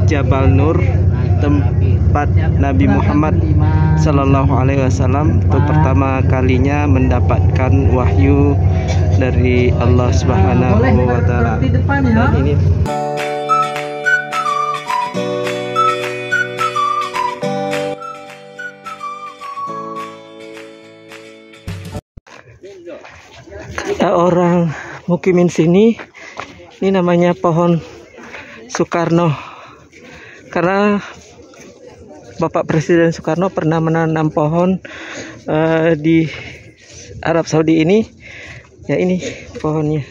Jabal Nur, tempat Nabi Muhammad Sallallahu Alaihi Wasallam untuk pertama kalinya mendapatkan wahyu dari Allah Subhanahu wa Ta'ala. Ini orang mukimin sini, ini namanya pohon Soekarno, karena Bapak Presiden Soekarno pernah menanam pohon di Arab Saudi ini. Ya, ini pohonnya.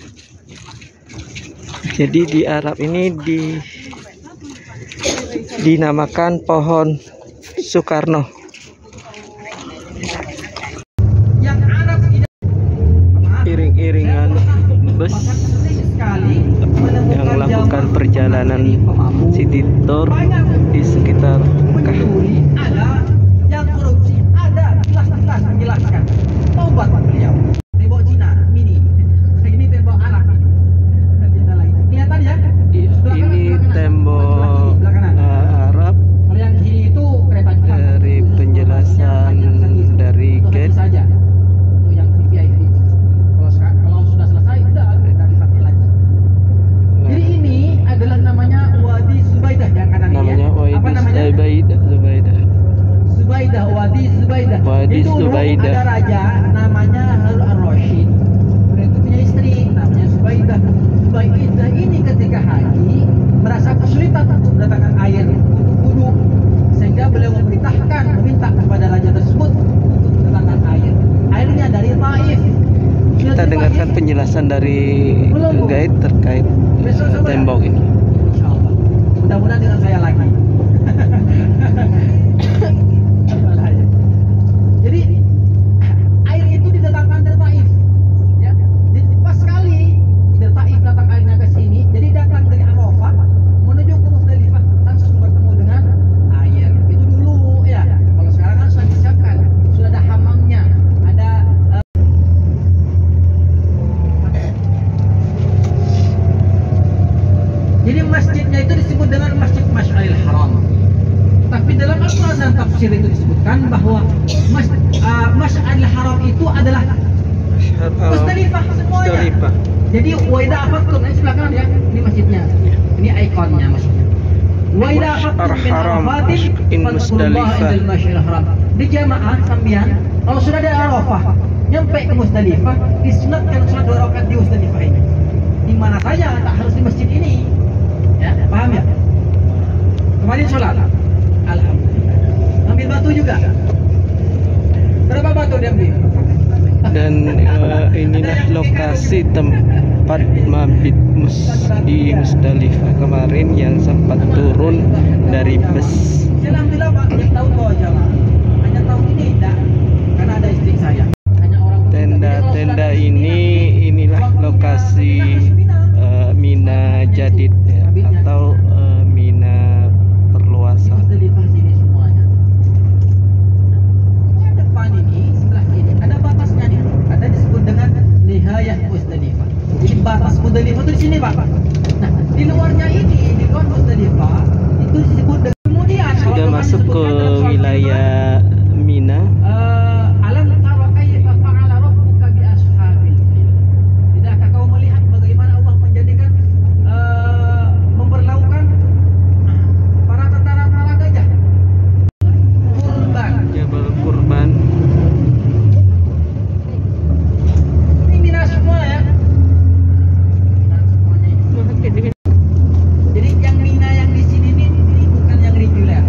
Jadi di Arab ini dinamakan pohon Soekarno. Iring-iringan bus yang melakukan perjalanan city tour di sekitar Mekah. Ada yang korupsi, ada jelas-jelas menjelaskan. Taubat beliau. Tembok Cina mini. Ini tembok Arab. Kelihatan ya? Ini tembok Arab. Kalau yang kiri itu kereta cepat. Dari penjelasan dari guide saja. Untuk yang VIP. Kalau sudah selesai udah kita dipakai lagi. Jadi ini adalah namanya Wadi Zubaidah yang kanan ini. Namanya Ya. Apa namanya? Zubaidah, Wadi Zubaidah. Wadi Dulu Zubaidah. ada raja namanya Harun ar-Rasyid. Beliau itu punya istri namanya Zubaidah. Zubaidah ini ketika haji merasa kesulitan untuk mendatangkan air untuk wudhu, sehingga beliau meminta kepada raja tersebut untuk mendatangkan air. Airnya dari Taif. Kita dengarkan penjelasan dari guide terkait tembok ini. Insyaallah. Mudah-mudahan dengan saya lagi. Jadi air itu didatangkan dari Taif. Ya. Jadi pas sekali dari Taif datang airnya ke sini, jadi datang dari Arafah menuju ke Muzdalifah langsung bertemu dengan air. Itu dulu ya. Kalau sekarang kan sudah disiapkan, sudah ada hamamnya, ada jadi masjidnya itu disebut dengan Masjid Masy'aril Haram. Tapi dalam Al-Quran dan tafsir itu disebutkan bahwa Masy'aril Haram itu adalah Muzdalifah semuanya. Jadi waida afatkum, ini sebelah kanan ya, ini masjidnya. Ini ikonnya masjidnya. Waida afatkum min arafatin fadhkurullaha indal Masy'aril Haram. Di jamaah sambian, kalau sudah ada Arafah, nyampe ke Muzdalifah, disunatkan salat 2 rakaat di Muzdalifah ini. Di mana saja, tak harus di masjid ini. Ya, paham ya? Kemarin sholat, alhamdulillah. Ambil batu juga. Berapa batu diambil? Dan inilah lokasi tempat mabit di Muzdalifah kemarin yang sempat turun dari bus. Alhamdulillah Pak, hanya tahun bawa jamaah. Hanya tahun ini tidak, karena ada istri saya. Tenda-tenda inilah lokasi Mina Jadid ya, atau Mina perluasan. Muzdalifah sini semuanya. Depan ini sebelah kiri ada batasnya nih. Ada disebut dengan Nihayah Muzdalifah. Jadi batas Muzdalifah itu di sini Pak. Nah, di luarnya ini, di luar Muzdalifah itu disebut dengan kemudian Sudah masuk ke wilayah Mina. Alam tara kaifa fa'ala rabbuka bi ashabil fil. Tidakkah kau melihat bagaimana Allah menjadikan memperlakukan para tentara gajah? Kurban. Jabal Kurban. Ini Mina semua ya. Jadi yang Mina yang di sini ini bukan yang reguler.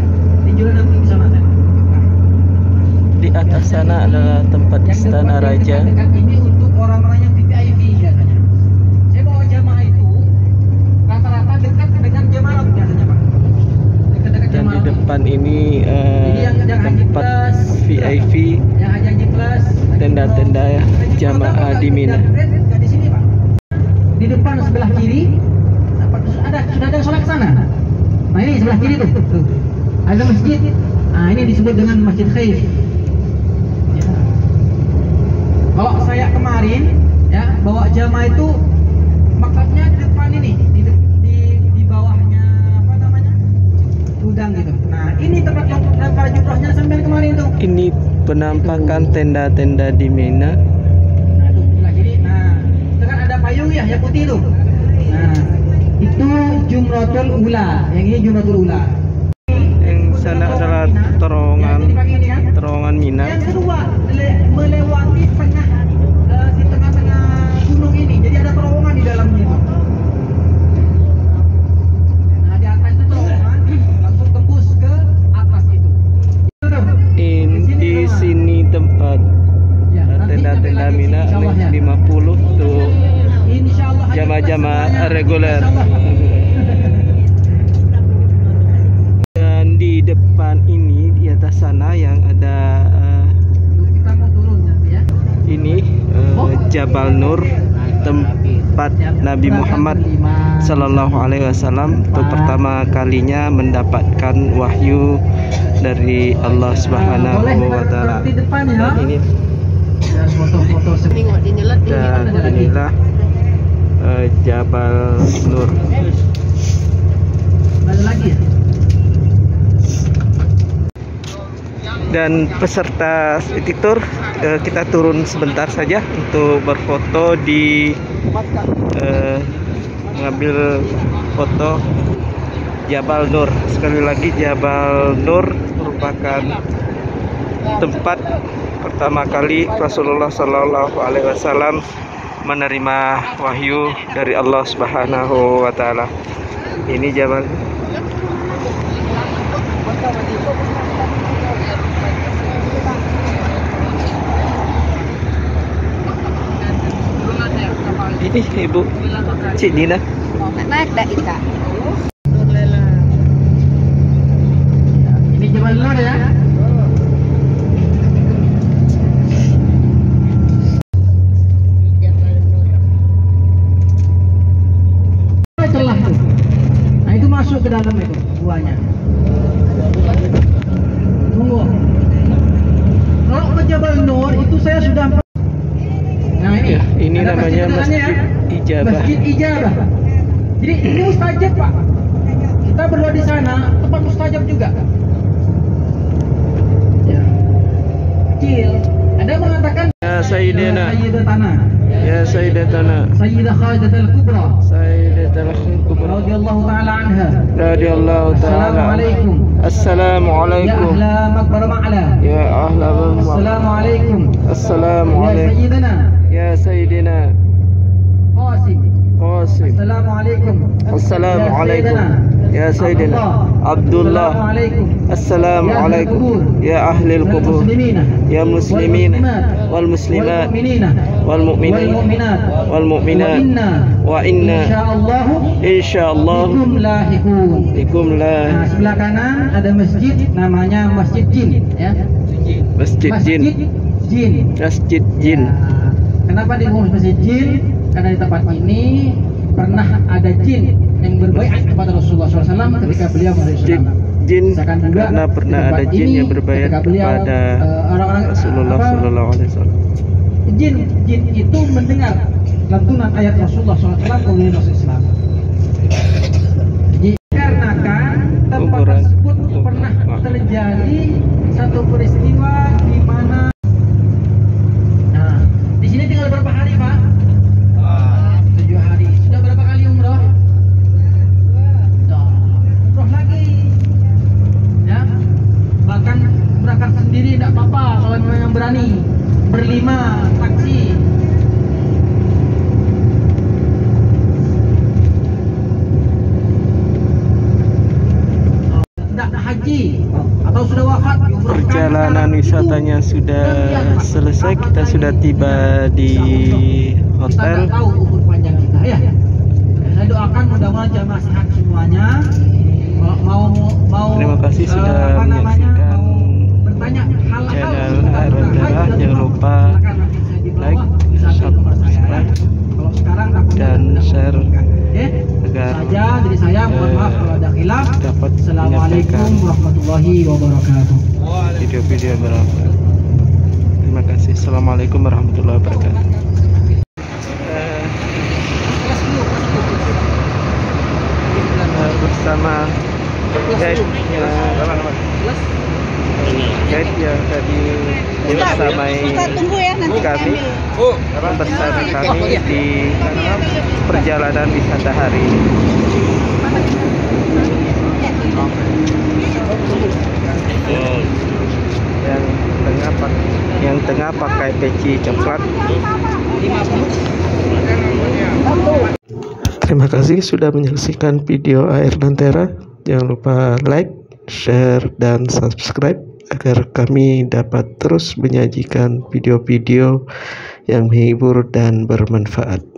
Reguler nanti di sana. Di atas sana adalah tempat istana raja. Dekat ini untuk orang-orang yang VIP biasanya. Saya bawa jamaah itu rata-rata dekat dengan jamarat biasanya Pak. Dekat-dekat Dan di jamarat. depan ini tempat VIP, Yang haji plus, tenda-tenda jamaah di Mina. Di sini Pak. Di depan sebelah kiri sudah ada yang sholat ke sana. Nah ini sebelah kiri tuh. Ada masjid. Nah ini disebut dengan Masjid Khaif. Ya. Kalau saya kemarin ya bawa jamaah itu makanya di depan ini di bawahnya apa namanya ini tempat para jumrohnya sampai kemarin tuh. Ini penampakan tenda-tenda di Mina. Nah, tuh sebelah kiri. Nah, itu kan ada payung ya, yang putih tuh. Nah, itu Jumratul Ula. Yang ini Jumratul Ula. Yang sana adalah terowongan Mina. Yang kedua melewati tengah di tengah-tengah gunung ini. Jadi ada terowongan di dalamnya. Nah, di atas itu terowongan langsung tembus ke atas itu. Di sini tempat tenda-tenda Mina 50 tuh jamaah-jamaah reguler. Dan di depan ini di atas sana yang ada Kita mau turun nanti ya. ini Jabal Nur, tempat Nabi Muhammad Sallallahu Alaihi Wasallam untuk pertama kalinya mendapatkan wahyu dari Allah Subhanahu Wa Taala. Dan ini Foto-foto dan inilah Jabal Nur. Ada lagi ya? Dan peserta city tour kita turun sebentar saja untuk berfoto di mengambil foto Jabal Nur. Sekali lagi Jabal Nur merupakan tempat pertama kali Rasulullah Sallallahu Alaihi Wasallam menerima wahyu dari Allah Subhanahu Wa Taala. Ini Jabal. Ini Ibu Cik Dina. Naik dah kita. Ini Jabal Nur ya. Celah tuh. Nah, itu masuk ke dalam itu buahnya. Tunggu. Kalau ke Jabal Nur itu saya sudah. Nah ini. Ya, ini ada namanya Masjid Ijabah. Masjid Ijabah. Jadi ini mustajab Pak. Kita berdoa di sana tempat mustajab juga. Ya. Kecil. Ada mengatakan Ya Sayyidina. Sayyidatana. Ya Sayyidatana. Sayyidah Khadijatul Kubra. Sayyidatul Kubra. Radhiyallahu taala anha. Radhiyallahu taala. Assalamualaikum. Ya Assalamualaikum. ahla Maqbar Ma'la. Ya ahla Assalamualaikum. Ya Assalamualaikum. Sayyidina Ya Sayyidina Qasim. Qasim. Assalamualaikum. Assalamualaikum. Ya Sayyidina Abdullah. Assalamualaikum. Ya ahli al-qubur. Ya muslimin wal muslimat wal mu'minin wal mu'minat. Wa inna insyaallah bikum Nah, sebelah kanan ada masjid namanya Masjid Jin ya. Masjid Jin. Jin. Masjid Jin. Nah, kenapa dinamakan Masjid Jin? Karena di tempat ini pernah ada jin yang berbaiat kepada Rasulullah SAW ketika beliau masuk Islam. Jin karena pernah ada jin yang berbaiat kepada Rasulullah Sallallahu Alaihi Wasallam. Jin itu mendengar lantunan ayat Rasulullah SAW kemudian masuk Islam. Dikarenakan tempat tersebut pernah terjadi satu peristiwa di mana. Nah, di sini tinggal berapa hari Pak? 7 hari. Sudah berapa kali umroh? Umroh lagi. Ya. Bahkan berangkat sendiri tidak apa-apa kalau memang berani. Berlima taksi. Tidak haji atau sudah wafat. Perjalanan wisatanya sudah selesai. Kita sudah tiba di hotel. Kita tahu umur panjang kita ya. Saya doakan mudah-mudahan jamaah sehat semuanya. Mau Terima kasih sudah menyaksikan channel Hairul Darah. Jangan lupa like, subscribe, dan share agar dari saya mohon maaf kalau ada khilaf. dapat Assalamualaikum warahmatullahi wabarakatuh. video-video bermanfaat. Terima kasih. Assalamualaikum warahmatullahi wabarakatuh. Bersama guide-nya guide yang tadi bersamai kami bersama kami di perjalanan wisata hari ini. Yang tengah pakai peci coklat. Terima kasih sudah menyaksikan video AR Lentera. Jangan lupa like, share, dan subscribe agar kami dapat terus menyajikan video-video yang menghibur dan bermanfaat.